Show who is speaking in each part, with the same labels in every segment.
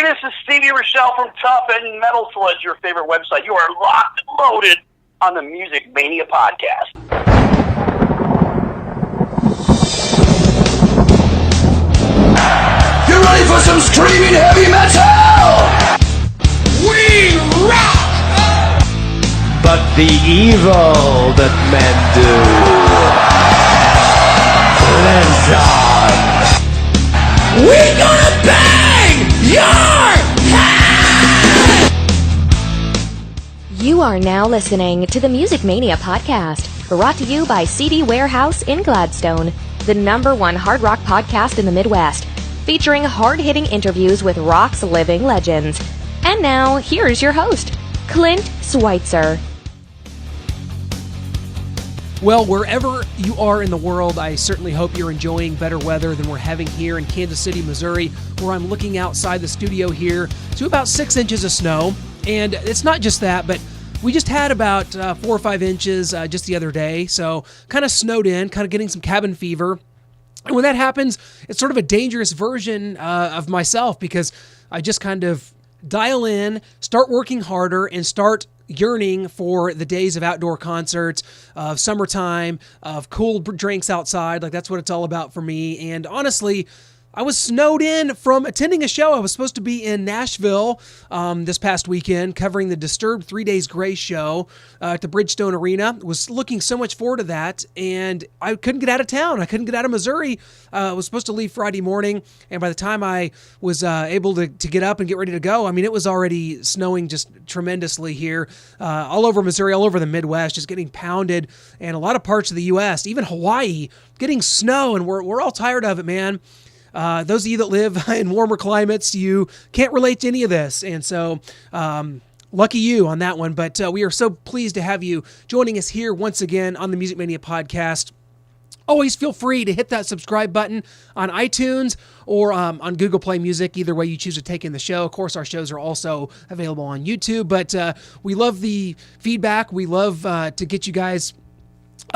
Speaker 1: Hey, this is Stevie Rochelle from Tough and Metal Sludge, your favorite website. You are locked and loaded on the Music Mania podcast.
Speaker 2: You ready for some screaming heavy metal? We rock!
Speaker 3: But the evil that men do lives on.
Speaker 2: We gonna bang your head!
Speaker 4: You are now listening to the Music Mania podcast, brought to you by CD Warehouse in Gladstone, the #1 hard rock podcast in the Midwest, featuring hard-hitting interviews with rock's living legends. And now, here's your host, Clint Schweitzer.
Speaker 5: Well, wherever you are in the world, I certainly hope you're enjoying better weather than we're having here in Kansas City, Missouri, where I'm looking outside the studio here to about 6 inches of snow. And it's not just that, but we just had about 4 or 5 inches just the other day, so kind of snowed in, kind of getting some cabin fever. And when that happens, it's sort of a dangerous version of myself, because I just kind of dial in, start working harder, and start yearning for the days of outdoor concerts, of summertime, of cool drinks outside. Like, that's what it's all about for me. And honestly, I was snowed in from attending a show. I was supposed to be in Nashville this past weekend covering the Disturbed 3 Days Grace show at the Bridgestone Arena. Was looking so much forward to that, and I couldn't get out of town. I couldn't get out of Missouri. I was supposed to leave Friday morning, and by the time I was able to get up and get ready to go, I mean, it was already snowing just tremendously here all over Missouri, all over the Midwest, just getting pounded, and a lot of parts of the U.S., even Hawaii, getting snow, and we're all tired of it, man. Those of you that live in warmer climates, you can't relate to any of this. And so, lucky you on that one. But we are so pleased to have you joining us here once again on the Music Mania podcast. Always feel free to hit that subscribe button on iTunes or on Google Play Music, either way you choose to take in the show. Of course, our shows are also available on YouTube, but we love the feedback. We love to get you guys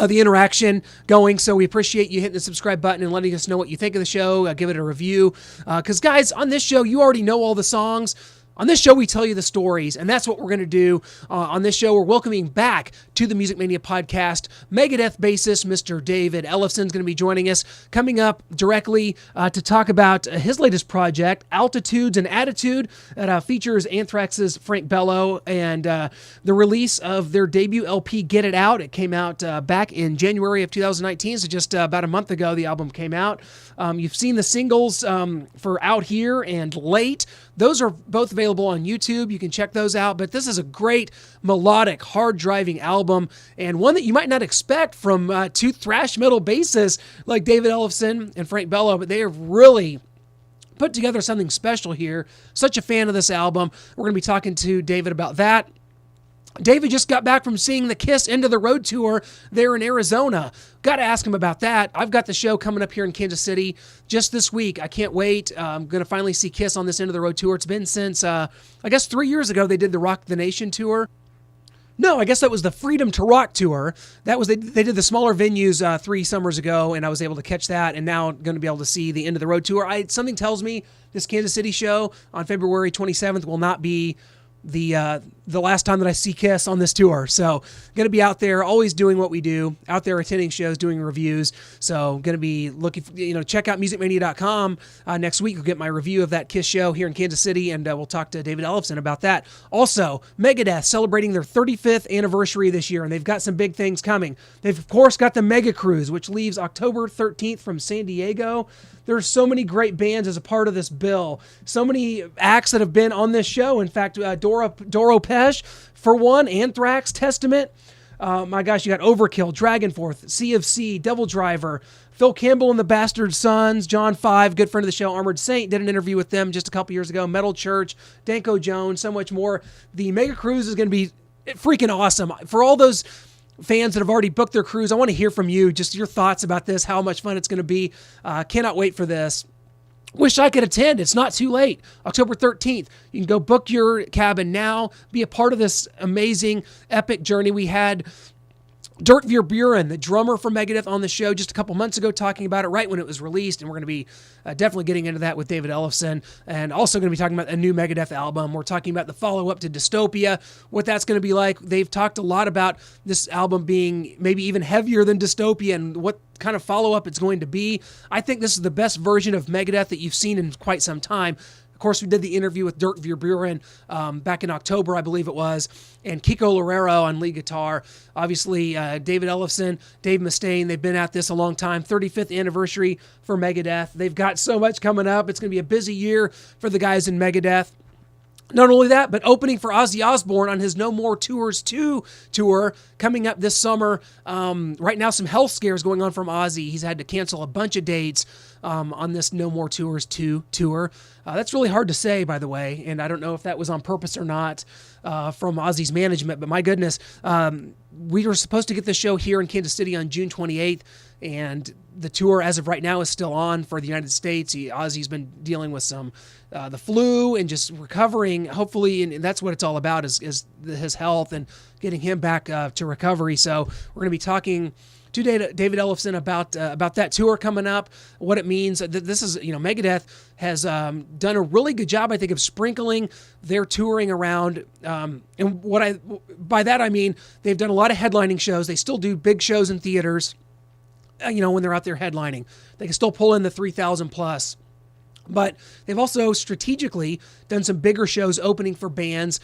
Speaker 5: the interaction going, so we appreciate you hitting the subscribe button and letting us know what you think of the show. Give it a review, because guys, on this show, you already know all the songs. On this show, we tell you the stories, and that's what we're going to do. On this show, we're welcoming back to the Music Mania podcast Megadeth bassist Mr. David Ellefson is going to be joining us, coming up directly to talk about his latest project, Altitudes and Attitude, that features Anthrax's Frank Bello, and the release of their debut LP, Get It Out. It came out back in January of 2019, so just about a month ago the album came out. You've seen the singles for Out Here and Late. Those are both available on YouTube. You can check those out. But this is a great melodic, hard-driving album, and one that you might not expect from two thrash metal bassists like David Ellefson and Frank Bello, but they have really put together something special here. Such a fan of this album. We're going to be talking to David about that. David just got back from seeing the Kiss End of the Road tour there in Arizona. Got to ask him about that. I've got the show coming up here in Kansas City just this week. I can't wait. I'm going to finally see Kiss on this End of the Road tour. It's been since, I guess 3 years ago they did the Rock the Nation tour. No, I guess that was the Freedom to Rock tour. That was they did the smaller venues 3 summers ago, and I was able to catch that, and now I'm going to be able to see the End of the Road tour. Something tells me this Kansas City show on February 27th will not be the last time that I see Kiss on this tour. So going to be out there, always doing what we do, out there attending shows, doing reviews. So going to be looking for, check out musicmania.com next week. You'll get my review of that Kiss show here in Kansas City, and we'll talk to David Ellefson about that. Also, Megadeth celebrating their 35th anniversary this year, and they've got some big things coming. They've, of course, got the Megacruise, which leaves October 13th from San Diego. There's so many great bands as a part of this bill. So many acts that have been on this show. In fact, Doro Pesh, for one, Anthrax, Testament. My gosh, you got Overkill, Dragonforth, Sea of C, Devil Driver, Phil Campbell and the Bastard Sons, John Five, good friend of the show, Armored Saint, did an interview with them just a couple years ago, Metal Church, Danko Jones, so much more. The Megacruise is going to be freaking awesome. For all those fans that have already booked their cruise, I want to hear from you, just your thoughts about this, how much fun it's going to be. Cannot wait for this. Wish I could attend. It's not too late. October 13th. You can go book your cabin now. Be a part of this amazing, epic journey. We had Dirk Verbeuren, the drummer for Megadeth, on the show just a couple months ago, talking about it right when it was released, and we're going to be definitely getting into that with David Ellefson, and also going to be talking about a new Megadeth album. We're talking about the follow-up to Dystopia, what that's going to be like. They've talked a lot about this album being maybe even heavier than Dystopia and what kind of follow-up it's going to be. I think this is the best version of Megadeth that you've seen in quite some time. Of course, we did the interview with Dirk Verbeuren back in October, I believe it was, and Kiko Loureiro on lead guitar. Obviously, David Ellefson, Dave Mustaine, they've been at this a long time. 35th anniversary for Megadeth. They've got so much coming up. It's going to be a busy year for the guys in Megadeth. Not only that, but opening for Ozzy Osbourne on his No More Tours 2 tour coming up this summer. Right now, some health scares going on from Ozzy. He's had to cancel a bunch of dates on this No More Tours 2 tour. That's really hard to say, by the way, and I don't know if that was on purpose or not from Ozzy's management, but my goodness, we were supposed to get the show here in Kansas City on June 28th, and the tour, as of right now, is still on for the United States. Ozzy's been dealing with some the flu and just recovering, hopefully, and that's what it's all about is his health and getting him back to recovery. So we're going to be talking to David Ellefson about that tour coming up, what it means. This is, Megadeth has done a really good job, I think, of sprinkling their touring around. And by that I mean they've done a lot of headlining shows. They still do big shows in theaters. When they're out there headlining, they can still pull in the 3,000 plus. But they've also strategically done some bigger shows opening for bands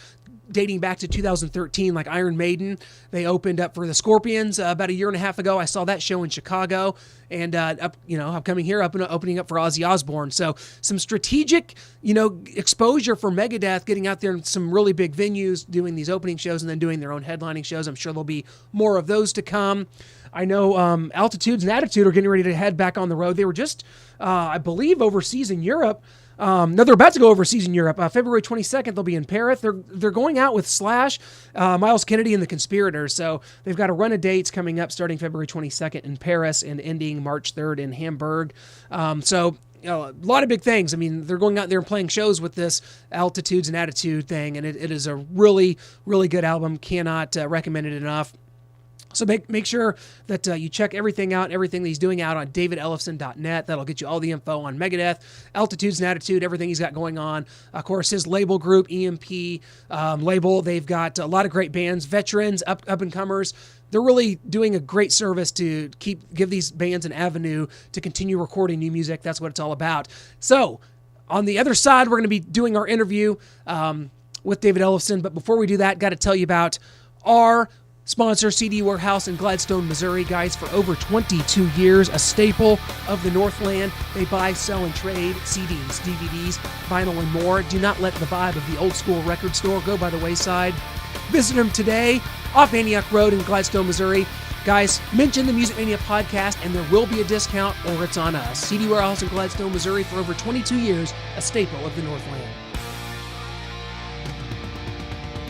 Speaker 5: dating back to 2013, like Iron Maiden. They opened up for the Scorpions about a year and a half ago. I saw that show in Chicago, and upcoming here, opening up for Ozzy Osbourne. So some strategic, exposure for Megadeth, getting out there in some really big venues, doing these opening shows, and then doing their own headlining shows. I'm sure there'll be more of those to come. I know Altitudes and Attitude are getting ready to head back on the road. They were just, I believe, overseas in Europe. They're about to go overseas in Europe. February 22nd, they'll be in Paris. They're going out with Slash, Miles Kennedy, and the Conspirators. So they've got a run of dates coming up starting February 22nd in Paris and ending March 3rd in Hamburg. So a lot of big things. I mean, they're going out there and playing shows with this Altitudes and Attitude thing, and it is a really, really good album. Cannot recommend it enough. So make sure that you check everything out, everything that he's doing out on davidellefson.net. That'll get you all the info on Megadeth, Altitudes and Attitude, everything he's got going on. Of course, his label group, EMP Label, they've got a lot of great bands, veterans, up-and-comers. They're really doing a great service to give these bands an avenue to continue recording new music. That's what it's all about. So on the other side, we're going to be doing our interview with David Ellefson. But before we do that, got to tell you about our sponsor, CD Warehouse in Gladstone, Missouri. Guys, for over 22 years, a staple of the Northland. They buy, sell, and trade CDs, DVDs, vinyl, and more. Do not let the vibe of the old school record store go by the wayside. Visit them today off Antioch Road in Gladstone, Missouri. Guys, mention the Music Mania podcast and there will be a discount, or it's on us. CD Warehouse in Gladstone, Missouri, for over 22 years, a staple of the Northland.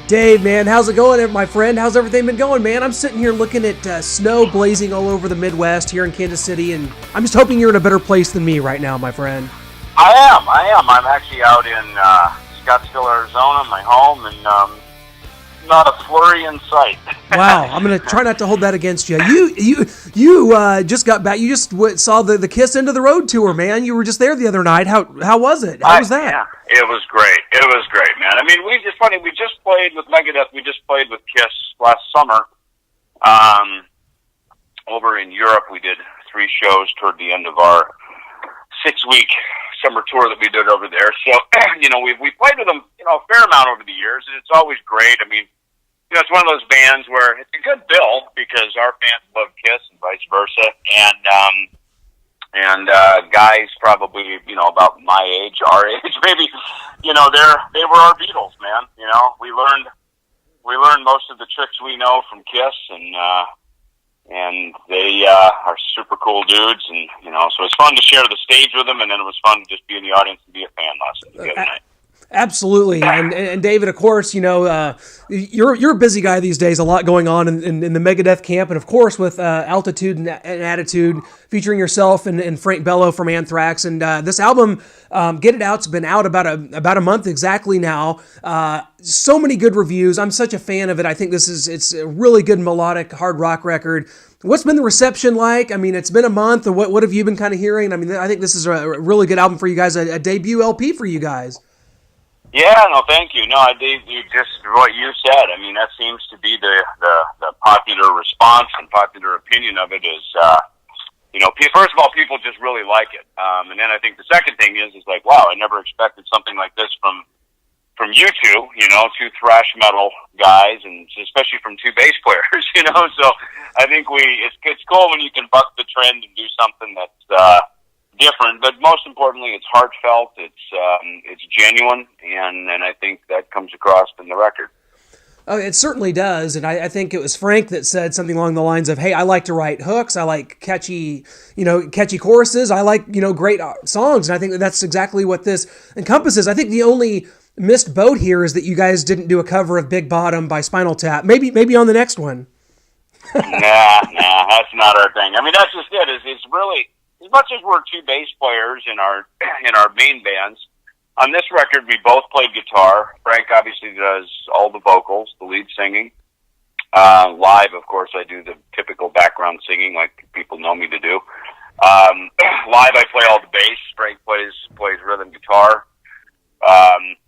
Speaker 5: Dave, man, how's it going, my friend? How's everything been going, man? I'm sitting here looking at snow blazing all over the Midwest here in Kansas City, and I'm just hoping you're in a better place than me right now, my friend.
Speaker 6: I am. I'm actually out in Scottsdale, Arizona, my home, and not a flurry in sight.
Speaker 5: Wow, I'm going to try not to hold that against you. You just got back. You just saw the Kiss End of the Road tour, man. You were just there the other night. How was it? How was that?
Speaker 6: Yeah, it was great. It was great, man. I mean, it's funny. We just played with Megadeth. We just played with Kiss last summer. Over in Europe, we did 3 shows toward the end of our 6-week summer tour that we did over there. So, we played with them, a fair amount over the years, and it's always great. I mean, it's one of those bands where it's a good bill because our fans love Kiss and vice versa. And guys probably, about my age, our age, maybe, they were our Beatles, man. We learned most of the tricks we know from Kiss, and they are super cool dudes, and so it's fun to share the stage with them, and then it was fun to just be in the audience and be a fan the other night.
Speaker 5: Absolutely, and David, of course, you're a busy guy these days. A lot going on in the Megadeth camp, and of course with Altitude and Attitude, featuring yourself and Frank Bello from Anthrax. And this album, Get It Out's been out about a month exactly now. So many good reviews. I'm such a fan of it. I think it's a really good melodic hard rock record. What's been the reception like? I mean, it's been a month. What have you been kind of hearing? I mean, I think this is a really good album for you guys, a debut LP for you guys.
Speaker 6: Yeah, no, thank you. No, you just what you said. I mean, that seems to be the popular response and popular opinion of it is, first of all, people just really like it. And then I think the second thing is like, wow, I never expected something like this from you two, two thrash metal guys, and especially from two bass players, So I think it's cool when you can buck the trend and do something that's different, but most importantly, it's heartfelt, it's genuine, and I think that comes across in the record.
Speaker 5: Oh, it certainly does, and I think it was Frank that said something along the lines of, "Hey, I like to write hooks. I like catchy choruses. I like great songs." And I think that's exactly what this encompasses. I think the only missed boat here is that you guys didn't do a cover of Big Bottom by Spinal Tap. Maybe on the next one.
Speaker 6: Nah, that's not our thing. I mean, that's just it. It's really, as much as we're two bass players in our main bands, on this record we both played guitar. Frank obviously does all the vocals, the lead singing. Live, of course, I do the typical background singing like people know me to do. Live, I play all the bass. Frank plays rhythm guitar.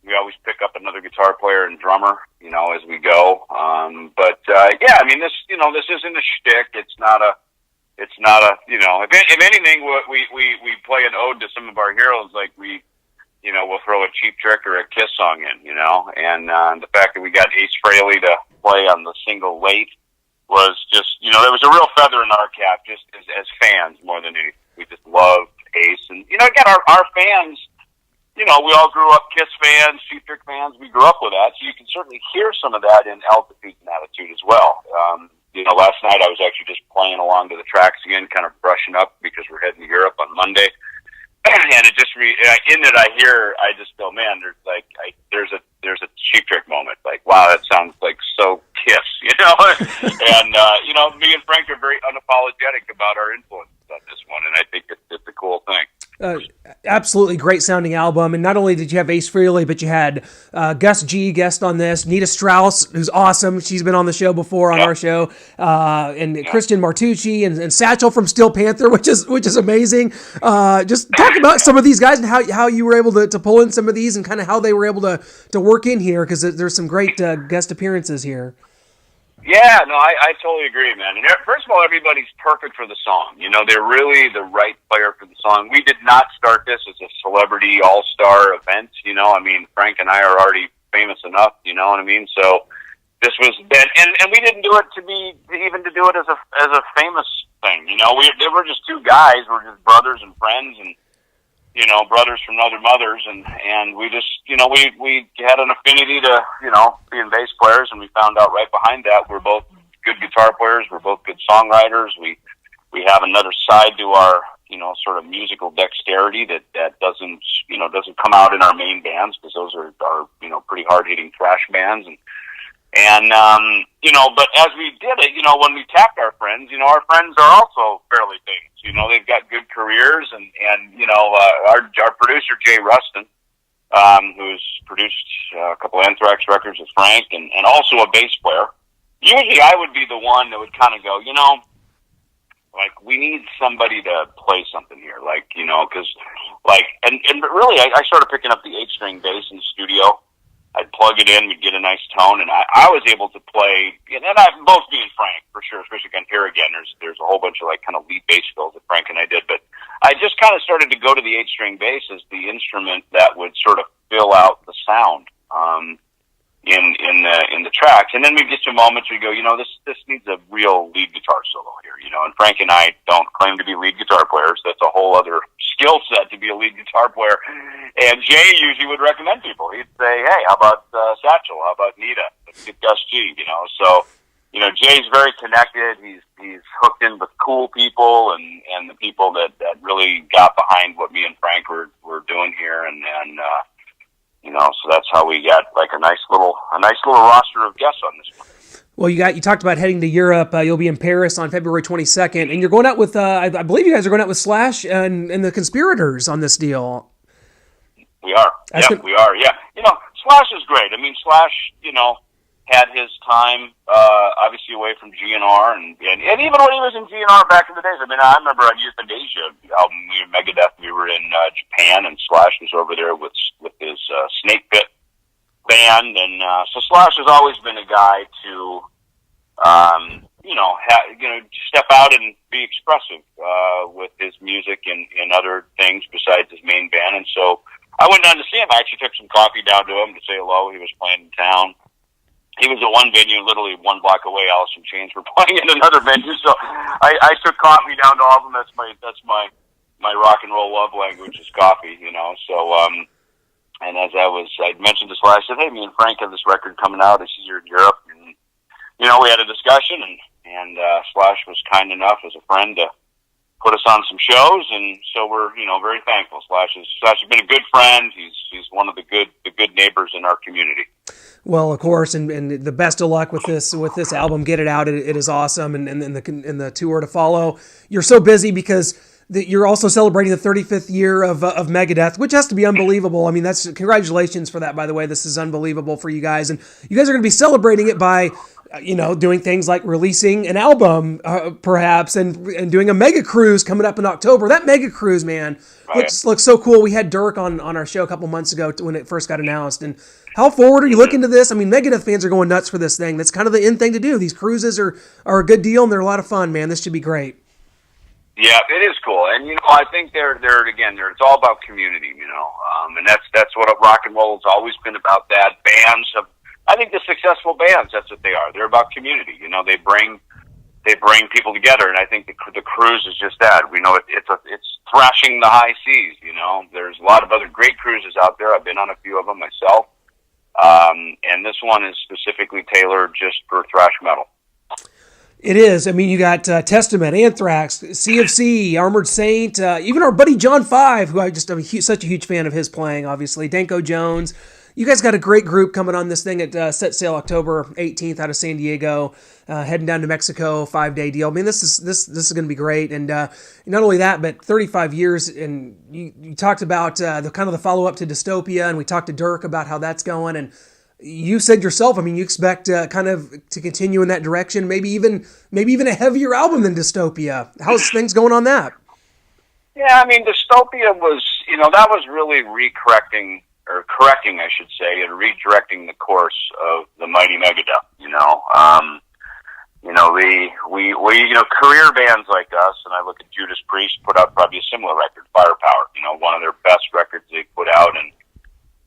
Speaker 6: We always pick up another guitar player and drummer, as we go. Yeah, I mean, this isn't a shtick. It's not a, if anything, we play an ode to some of our heroes, like we'll throw a Cheap Trick or a Kiss song in, and the fact that we got Ace Frehley to play on the single Late was just, there was a real feather in our cap, just as fans more than anything. We just loved Ace, and, again, our fans, we all grew up Kiss fans, Cheap Trick fans, we grew up with that, so you can certainly hear some of that in Altitude and Attitude as well. Last night I was actually just playing along to the tracks again, kind of brushing up because we're heading to Europe on Monday. And it just in it I just go, man, there's a Cheap Trick moment. Like, wow, that sounds like so Kiss, And me and Frank are very unapologetic about our influences on this one, and I think it's a cool thing.
Speaker 5: Absolutely great sounding album, and not only did you have Ace Frehley, but you had Gus G guest on this, Nita Strauss, who's awesome. She's been on the show before on our show, and Christian Martucci and Satchel from Steel Panther, which is amazing. Just talk about some of these guys and how you were able to pull in some of these and kind of how they were able to work in here, because there's some great guest appearances here.
Speaker 6: Yeah, no, I totally agree, man. And first of all, everybody's perfect for the song. They're really the right player for the song. We did not start this as a celebrity all-star event, I mean, Frank and I are already famous enough, you know what I mean? So this was then, and we didn't do it to do it as a famous thing, they were just two guys, we're just brothers and friends, and brothers from other mothers, and we just, we had an affinity to, being bass players, and we found out right behind that we're both good guitar players, we're both good songwriters, we have another side to our, sort of musical dexterity that doesn't come out in our main bands, because those are pretty hard-hitting thrash bands, but as we did it, when we tapped our friends are also fairly famous. They've got good careers, and our producer, Jay Rustin, who's produced a couple of Anthrax records with Frank, and also a bass player. Usually I would be the one that would kind of go, we need somebody to play something here, but really I started picking up the 8-string bass in the studio. I'd plug it in, we'd get a nice tone, and I was able to play, and both me and Frank, for sure, especially on Here Again, there's a whole bunch of kind of lead bass fills that Frank and I did, but I just kind of started to go to the 8-string bass as the instrument that would sort of fill out the sound, in the tracks, and then we get to moments where you go, this needs a real lead guitar solo here, and Frank and I don't claim to be lead guitar players. That's a whole other skill set to be a lead guitar player. And Jay usually would recommend people. He'd say, hey, how about Satchel? How about Nita? Let's get Gus G, So, Jay's very connected. He's hooked in with cool people and the people that really got behind what me and Frank were doing here. And So that's how we got like a nice little roster of guests on this one.
Speaker 5: Well, you talked about heading to Europe. You'll be in Paris on February 22nd, and you're going out with, I believe you guys are going out with Slash and the Conspirators on this deal.
Speaker 6: We are. We are. Yeah. Slash is great. I mean, Slash, had his time, obviously away from GNR, and even when he was in GNR back in the days. I mean, I remember on Euthanasia album, we were Megadeth, we were in Japan, and Slash was over there with his Snake Pit band, and so Slash has always been a guy to, step out and be expressive with his music and other things besides his main band. And so I went down to see him. I actually took some coffee down to him to say hello. He was playing in town. He was at one venue, literally 1 block away. Alice in Chains were playing in another venue, so I took coffee down to all of them. That's my rock and roll love language is coffee, So and as I'd mentioned to Slash, I said, hey, me and Frank have this record coming out. I see you're in Europe, and we had a discussion, and Slash was kind enough as a friend to put us on some shows, and so we're very thankful. Slash has been a good friend. He's one of the good neighbors in our community.
Speaker 5: Well, of course, and the best of luck with this album. Get it out. It is awesome, and the tour to follow. You're so busy because you're also celebrating the 35th year of Megadeth, which has to be unbelievable. I mean, that's congratulations for that, by the way. This is unbelievable for you guys, and you guys are going to be celebrating it by doing things like releasing an album, perhaps, and doing a Megacruise coming up in October. That Megacruise, man, looks so cool. We had Dirk on our show a couple months ago when it first got announced. And how forward are you looking to this? I mean, Megadeth fans are going nuts for this thing. That's kind of the in thing to do. These cruises are a good deal, and they're a lot of fun, man. This should be great.
Speaker 6: Yeah, it is cool, and I think it's all about community, and that's what rock and roll has always been about. That bands have. I think the successful bands, that's what they are. They're about community. They bring people together, and I think the cruise is just that. We know it's thrashing the high seas. There's a lot of other great cruises out there. I've been on a few of them myself, and this one is specifically tailored just for thrash metal.
Speaker 5: It is. I mean, you got Testament, Anthrax, CFC, Armored Saint, even our buddy John Five, who I'm such a huge fan of his playing. Obviously, Danko Jones. You guys got a great group coming on this thing at Set Sail October 18th out of San Diego, heading down to Mexico, 5-day deal. I mean, this is going to be great, and not only that, but 35 years. And you talked about the kind of the follow up to Dystopia, and we talked to Dirk about how that's going. And you said yourself, I mean, you expect kind of to continue in that direction, maybe even a heavier album than Dystopia. How's things going on that?
Speaker 6: Yeah, I mean, Dystopia was that was really correcting, I should say, and redirecting the course of the mighty Megadeth. Career bands like us, and I look at Judas Priest put out probably a similar record, Firepower. One of their best records they put out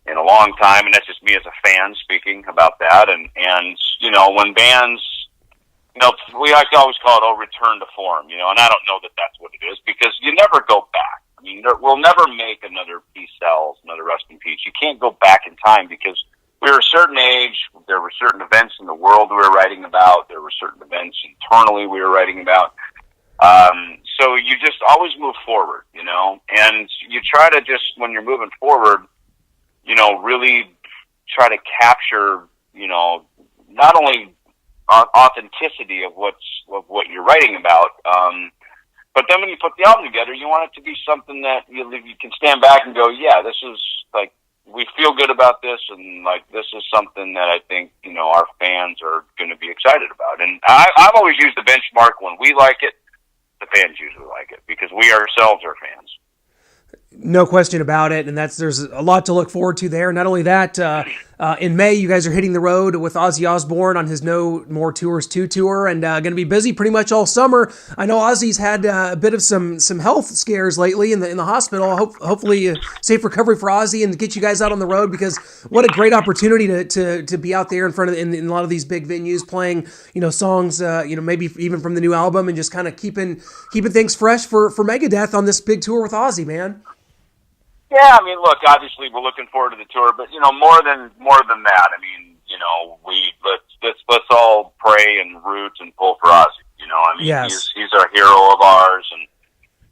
Speaker 6: in a long time, and that's just me as a fan speaking about that. And when bands, we like to always call it return to form. And I don't know that that's what it is because you never go back. I mean, we'll never make another Peace Sells, another Rest in Peace. You can't go back in time because we were a certain age. There were certain events in the world we were writing about. There were certain events internally we were writing about. So you just always move forward, and you try to just, when you're moving forward, really try to capture, not only authenticity of what you're writing about, but then when you put the album together, you want it to be something that you can stand back and go, yeah, this is like, we feel good about this, and like, this is something that I think, our fans are going to be excited about. And I've always used the benchmark: when we like it, the fans usually like it, because we ourselves are fans.
Speaker 5: No question about it, and there's a lot to look forward to there. Not only that, in May, you guys are hitting the road with Ozzy Osbourne on his No More Tours 2 tour, and going to be busy pretty much all summer. I know Ozzy's had a bit of some health scares lately in the hospital. Hopefully, safe recovery for Ozzy, and to get you guys out on the road, because what a great opportunity to be out there in front of in a lot of these big venues playing songs maybe even from the new album, and just kind of keeping things fresh for Megadeth on this big tour with Ozzy, man.
Speaker 6: Yeah, I mean, look, obviously we're looking forward to the tour, but more than that, I mean, let's all pray and root and pull for Ozzy. I mean, yes. He's our hero of ours, and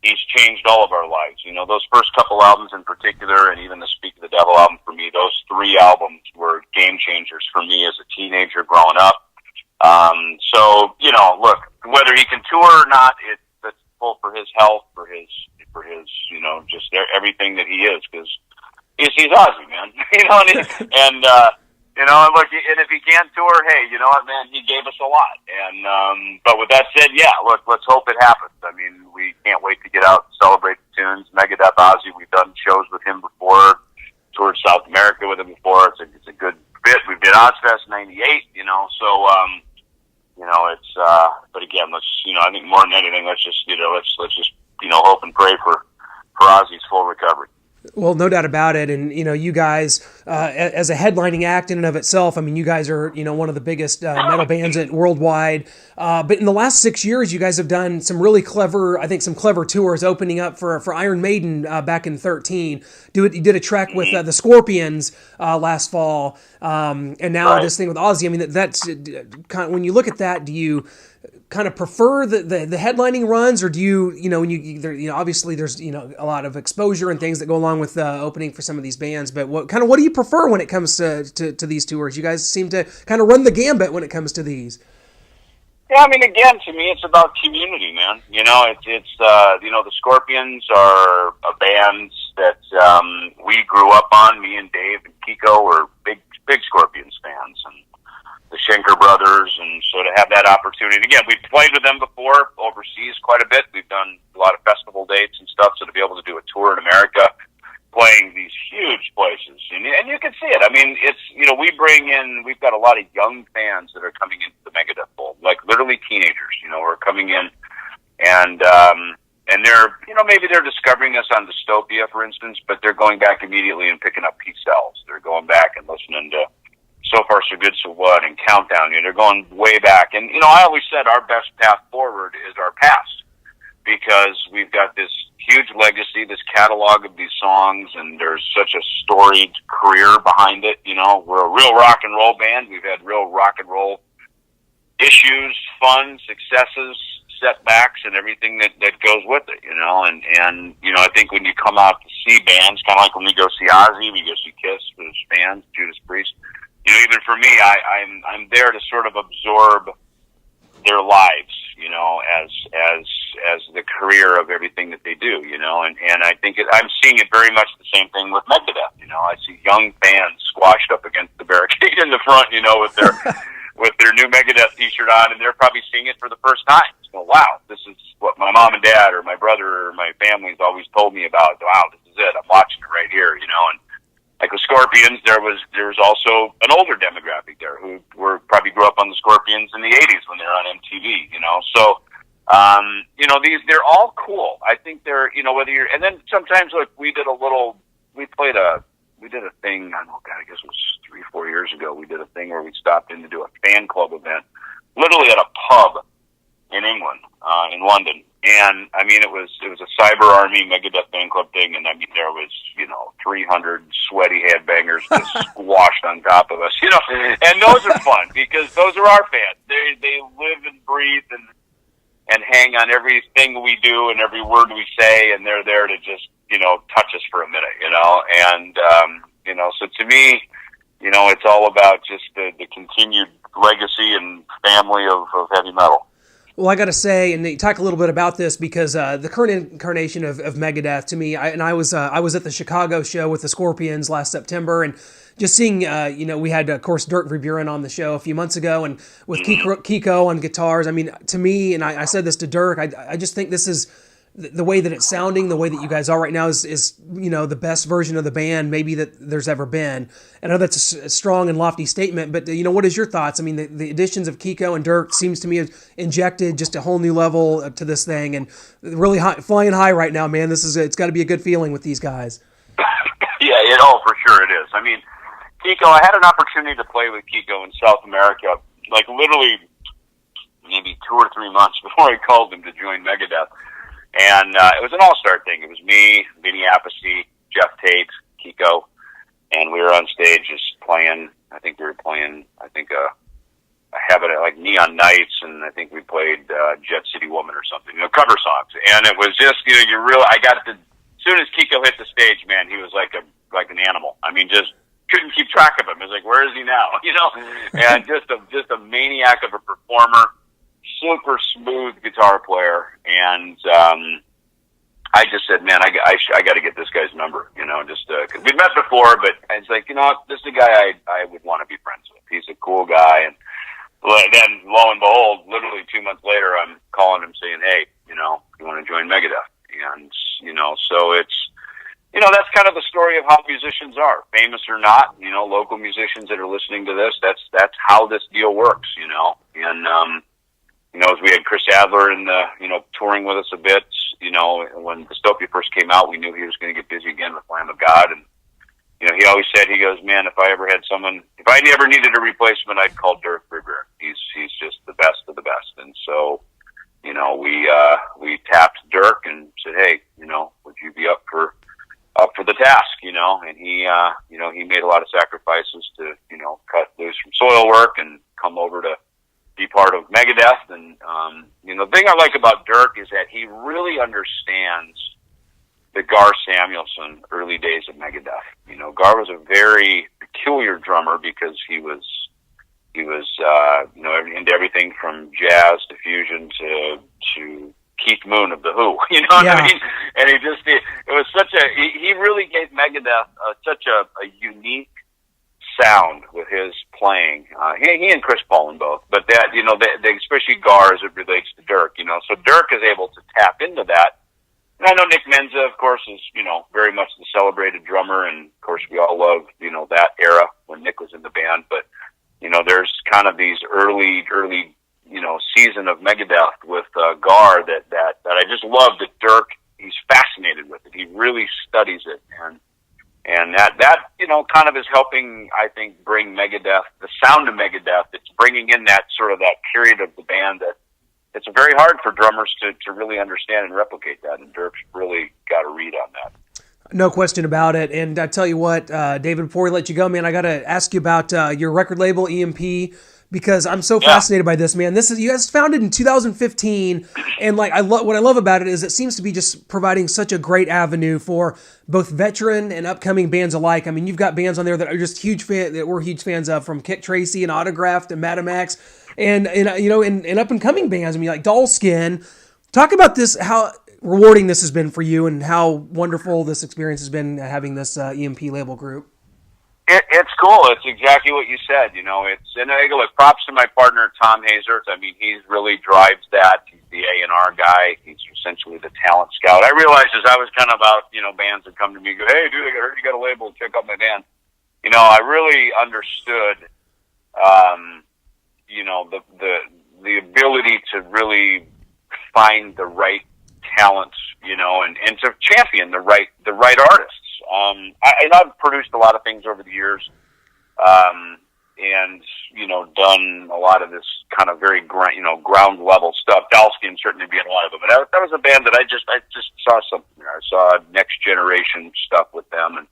Speaker 6: he's changed all of our lives. Those first couple albums in particular, and even the Speak the Devil album for me. Those 3 albums were game changers for me as a teenager growing up. So, you know, look, whether he can tour or not, that's both for his health, for his, you know, just everything that he is, because he's Ozzy, man. You know, and you know, look, and if he can't tour, hey, you know what, man, he gave us a lot. And, but with that said, yeah, look, let's hope it happens. I mean, we can't wait to get out and celebrate the tunes. Megadeth, Ozzy, we've done shows with him before, toured South America with him before. It's a good bit. We did Ozfest 98, you know, so, you know, it's, but again, let's, you know, I think more than anything, let's just, you know, let's just, you know, hope and pray for Ozzy's full recovery.
Speaker 5: Well, no doubt about it. And, you know, you guys, as a headlining act in and of itself, I mean, you guys are, you know, one of the biggest metal bands worldwide. But in the last 6 years, you guys have done some really clever, I think some clever tours, opening up for Iron Maiden back in 2013. You did a trek with the Scorpions last fall. And now this thing with Ozzy. I mean, that's kind of, when you look at that, do you kind of prefer the headlining runs, or do you know, when you know, obviously there's, you know, a lot of exposure and things that go along with opening for some of these bands, but what do you prefer when it comes to these tours? You guys seem to kind of run the gambit when it comes to these.
Speaker 6: Yeah, I mean, again, to me, it's about community, man. You know, it's you know, the Scorpions are a band that we grew up on. Me and Dave and Kiko were big Scorpions fans, and the Schenker brothers, and so to have that opportunity. Again, we've played with them before overseas quite a bit. We've done a lot of festival dates and stuff, so to be able to do a tour in America, playing these huge places, and you can see it. I mean, it's, you know, we've got a lot of young fans that are coming into the Megadeth fold, like literally teenagers, you know, are coming in, and they're, you know, maybe they're discovering us on Dystopia, for instance, but they're going back immediately and picking up Peace Cells. They're going back and listening to So Far So Good So What and Countdown. You know, they're going way back. And, you know, I always said our best path forward is our past, because we've got this huge legacy, this catalog of these songs, and there's such a storied career behind it. You know, we're a real rock and roll band. We've had real rock and roll issues, fun, successes, setbacks, and everything that goes with it, you know. And you know, I think when you come out to see bands, kind of like when we go see Ozzy, we go see Kiss for his fans, Judas Priest. You know, even for me, I'm there to sort of absorb their lives, you know, as the career of everything that they do, you know, and I think I'm seeing it very much the same thing with Megadeth. You know, I see young fans squashed up against the barricade in the front, you know, with their new Megadeth t-shirt on, and they're probably seeing it for the first time. So, wow, this is what my mom and dad or my brother or my family's always told me about. Wow, this is it. I'm watching it right here, you know. And like with Scorpions, there was also an older demographic there who probably grew up on the Scorpions in the 80s when they were on MTV, you know. So, you know, they're all cool. I think they're, you know, whether you're, and then sometimes, like, we did a thing, I don't know, God, I guess it was 3-4 years ago, we did a thing where we stopped in to do a fan club event, literally at a pub in England, in London. And, I mean, it was a Cyber Army Megadeth fan club thing, and, I mean, there was, you know, 300 sweaty headbangers just squashed on top of us, you know. And those are fun, because those are our fans. They live and breathe and hang on everything we do and every word we say, and they're there to just, you know, touch us for a minute, you know. And, you know, so to me, you know, it's all about just the continued legacy and family of heavy metal.
Speaker 5: Well, I got to say, and you talk a little bit about this, because the current incarnation of Megadeth, to me, I was at the Chicago show with the Scorpions last September, and just seeing, you know, we had, of course, Dirk Verbeuren on the show a few months ago, and with Kiko on guitars. I mean, to me, and I said this to Dirk, I just think this is the way that it's sounding, the way that you guys are right now is, you know, the best version of the band maybe that there's ever been. I know that's a strong and lofty statement, but, you know, what is your thoughts? I mean, the additions of Kiko and Dirk seems to me have injected just a whole new level to this thing, and really flying high right now, man. It's got to be a good feeling with these guys.
Speaker 6: Yeah, for sure it is. I mean, Kiko, I had an opportunity to play with Kiko in South America, like literally maybe 2 or 3 months before I called him to join Megadeth. And it was an all-star thing. It was me, Vinny Appice, Jeff Tate, Kiko, and we were on stage just playing. I think we were playing, a habit like Neon Nights, and I think we played Jet City Woman or something, you know, cover songs. And it was just, you know, as soon as Kiko hit the stage, man, he was like a like an animal. I mean, just couldn't keep track of him. It's like, where is he now? And just a maniac of a performer, super smooth guitar player. And, I just said, man, I got to get this guy's number, just, cause we'd met before, but it's like, this is a guy I would want to be friends with. He's a cool guy. And then lo and behold, literally 2 months later, I'm calling him saying, hey, you want to join Megadeth? And, so it's, that's kind of the story of how musicians are, famous or not, local musicians that are listening to this, that's how this deal works, and, as we had Chris Adler in the, touring with us a bit, when Dystopia first came out, we knew he was going to get busy again with Lamb of God. And, he always said, he goes, man, if I ever needed a replacement, I'd call Dirk Berger. He's just the best of the best. And so, we tapped Dirk and said, hey, would you be up for the task, and he made a lot of sacrifices to, cut loose from soil work and come over to be part of Megadeth. And, the thing I like about Dirk is that he really understands the Gar Samuelson early days of Megadeth. Gar was a very peculiar drummer because he was into everything from jazz to fusion to Keith Moon of The Who, what I mean? And it was he really gave Megadeth such a unique sound with his playing. He and Chris Paulin both, but that, they especially Gar as it relates to Dirk, so Dirk is able to tap into that. And I know Nick Menza, of course, is, very much the celebrated drummer, and of course we all love, that era when Nick was in the band, but, there's kind of these early, season of Megadeth with Gar that I just love that Dirk, he's fascinated with it. He really studies it, and that kind of is helping, I think, bring Megadeth, the sound of Megadeth. It's bringing in that sort of that period of the band that it's very hard for drummers to really understand and replicate that, and Dirk's really got a read on that.
Speaker 5: No question about it. And I tell you what, David, before we let you go, man, I got to ask you about your record label, EMP, because I'm so fascinated by this, man. You guys founded in 2015, and what I love about it is it seems to be just providing such a great avenue for both veteran and upcoming bands alike. I mean, you've got bands on there that are just that we're huge fans of, from Kick Tracy and Autographed and Madam X, and up and coming bands. I mean, like Dollskin. Talk about this, how rewarding this has been for you, and how wonderful this experience has been having this EMP Label Group.
Speaker 6: It's cool. It's exactly what you said. And I go, look, props to my partner, Tom Hazert. I mean, he really drives that. He's the A&R guy. He's essentially the talent scout. I realized as I was kind of out, bands would come to me and go, hey, dude, I heard you got a label. Check out my band. I really understood, the ability to really find the right talent, and to champion the right artists. I've produced a lot of things over the years, and done a lot of this kind of very ground level stuff. Dalskin certainly being a lot of it, but that was a band that I just saw something there. I saw next generation stuff with them, and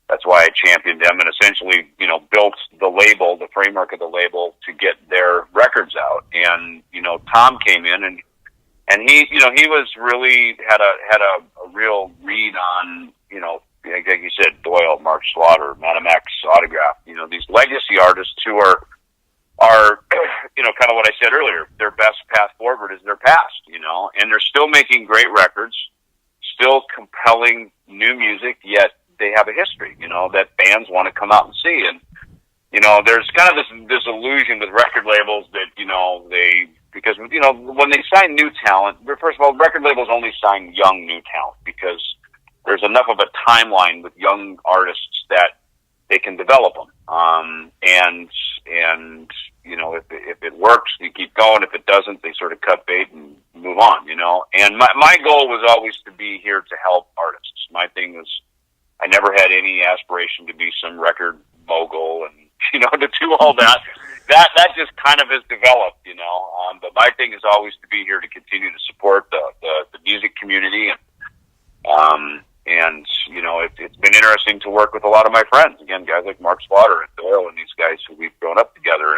Speaker 6: that's why I championed them and essentially built the label, the framework of the label, to get their records out. And Tom came in and he he was really had a real read on like you said, Doyle, Mark Slaughter, Madam X, Autograph, these legacy artists who are kind of what I said earlier, their best path forward is their past, and they're still making great records, still compelling new music, yet they have a history, that fans want to come out and see. And, there's kind of this illusion with record labels that, because when they sign new talent, first of all, record labels only sign young new talent because there's enough of a timeline with young artists that they can develop them. If it works, you keep going. If it doesn't, they sort of cut bait and move on, And my goal was always to be here to help artists. My thing was, I never had any aspiration to be some record mogul and, to do all that. That just kind of has developed, but my thing is always to be here to continue to support the music community. And it's been interesting to work with a lot of my friends. Again, guys like Mark Slaughter and Doyle and these guys who we've grown up together.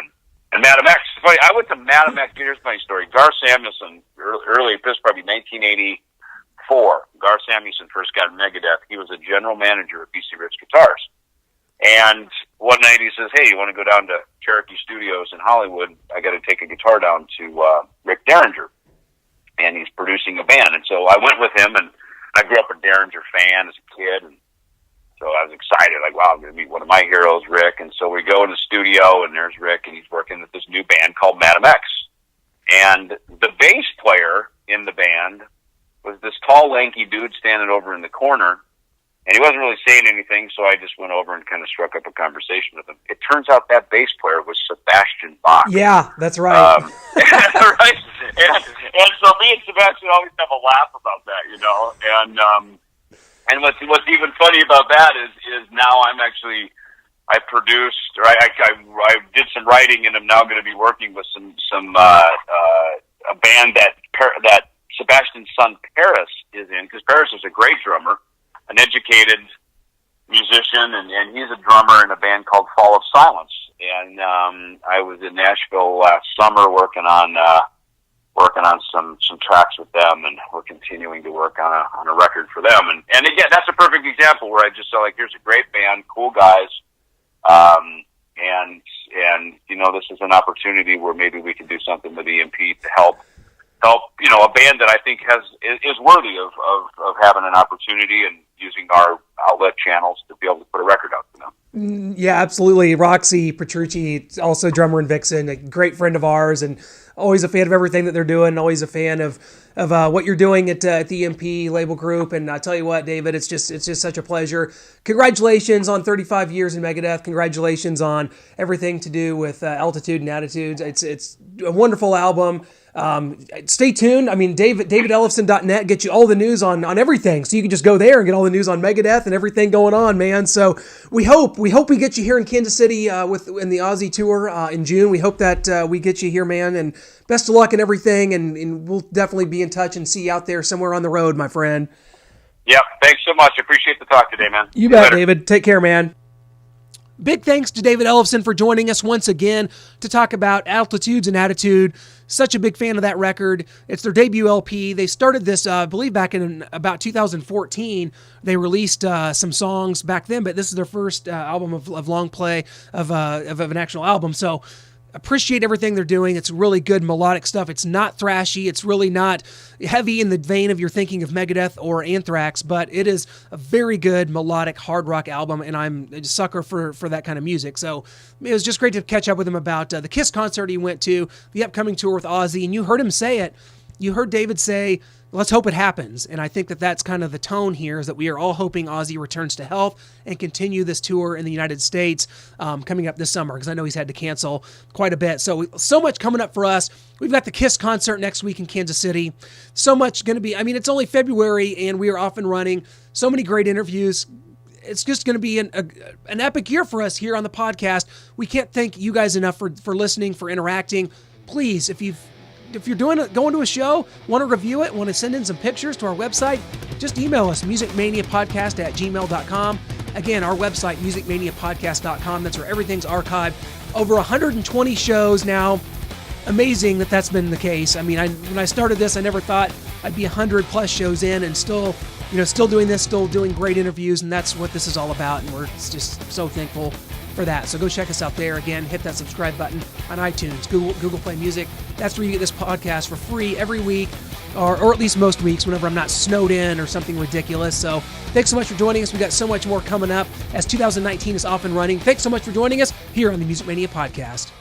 Speaker 6: And Madam X. Funny, I went to Madam X. Here's my story. Gar Samuelson, early, this was probably 1984. Lars Samuelson first got Megadeth, he was a general manager at BC Rich Guitars. And one night he says, hey, you want to go down to Cherokee Studios in Hollywood? I got to take a guitar down to Rick Derringer, and he's producing a band. And so I went with him, and I grew up a Derringer fan as a kid, and so I was excited, like, wow, I'm going to meet one of my heroes, Rick. And so we go in the studio, and there's Rick, and he's working with this new band called Madam X. And the bass player in the band was this tall, lanky dude standing over in the corner, and he wasn't really saying anything, so I just went over and kind of struck up a conversation with him. It turns out that bass player was Sebastian Bach.
Speaker 5: Yeah, that's right.
Speaker 6: Right? And so me and Sebastian always have a laugh about that, you know. And what's even funny about that is now I produced, or I did some writing, and I'm now going to be working with a band that Sebastian's son Paris is in, because Paris is a great drummer, an educated musician, and he's a drummer in a band called Fall of Silence. And I was in Nashville last summer working on some tracks with them, and we're continuing to work on a record for them. And again, that's a perfect example where I just saw, like, here's a great band, cool guys, and you know, this is an opportunity where maybe we can do something with EMP to help, you know, a band that I think is worthy of having an opportunity and using our outlet channels to be able to put a record out for them.
Speaker 5: Yeah, absolutely. Roxy Petrucci, also drummer in Vixen, a great friend of ours, and always a fan of everything that they're doing, always a fan of what you're doing at the EMP Label Group. And I tell you what, David, it's just such a pleasure. Congratulations on 35 years in Megadeth. Congratulations on everything to do with Altitude and Attitudes. It's a wonderful album. Stay tuned. I mean, DavidEllefson.net gets you all the news on everything. So you can just go there and get all the news on Megadeth and everything going on, man. So we hope we get you here in Kansas City in the Aussie tour in June. We hope that we get you here, man. And best of luck and everything. And we'll definitely be in touch and see you out there somewhere on the road, my friend.
Speaker 6: Yep. Thanks so much. I appreciate the talk today, man.
Speaker 5: You bet, David. Take care, man. Big thanks to David Ellefson for joining us once again to talk about Altitudes and Attitude. Such a big fan of that record. It's their debut LP. They started this, I believe, back in about 2014. They released some songs back then, but this is their first album of long play of an actual album. So appreciate everything they're doing. It's really good melodic stuff. It's not thrashy. It's really not heavy in the vein of you're thinking of Megadeth or Anthrax, but it is a very good melodic hard rock album, and I'm a sucker for that kind of music. So it was just great to catch up with him about the Kiss concert he went to, the upcoming tour with Ozzy, and you heard him say it. You heard David say, let's hope it happens. And I think that that's kind of the tone here, is that we are all hoping Ozzy returns to health and continue this tour in the United States coming up this summer, because I know he's had to cancel quite a bit. So much coming up for us. We've got the Kiss concert next week in Kansas City. So much going to be, I mean, it's only February and we are off and running. So many great interviews. It's just going to be an epic year for us here on the podcast. We can't thank you guys enough for listening, for interacting. Please, if you're going to a show, want to review it, want to send in some pictures to our website, just email us, musicmaniapodcast@gmail.com. Again, our website, musicmaniapodcast.com. That's where everything's archived. Over 120 shows now. Amazing that that's been the case. I mean, when I started this, I never thought I'd be 100 plus shows in and still doing this, still doing great interviews, and that's what this is all about, and we're just so thankful for that. So go check us out there. Again, hit that subscribe button on iTunes, Google Play Music. That's where you get this podcast for free every week, or at least most weeks, whenever I'm not snowed in or something ridiculous. So thanks so much for joining us. We've got so much more coming up as 2019 is off and running. Thanks so much for joining us here on the Music Mania Podcast.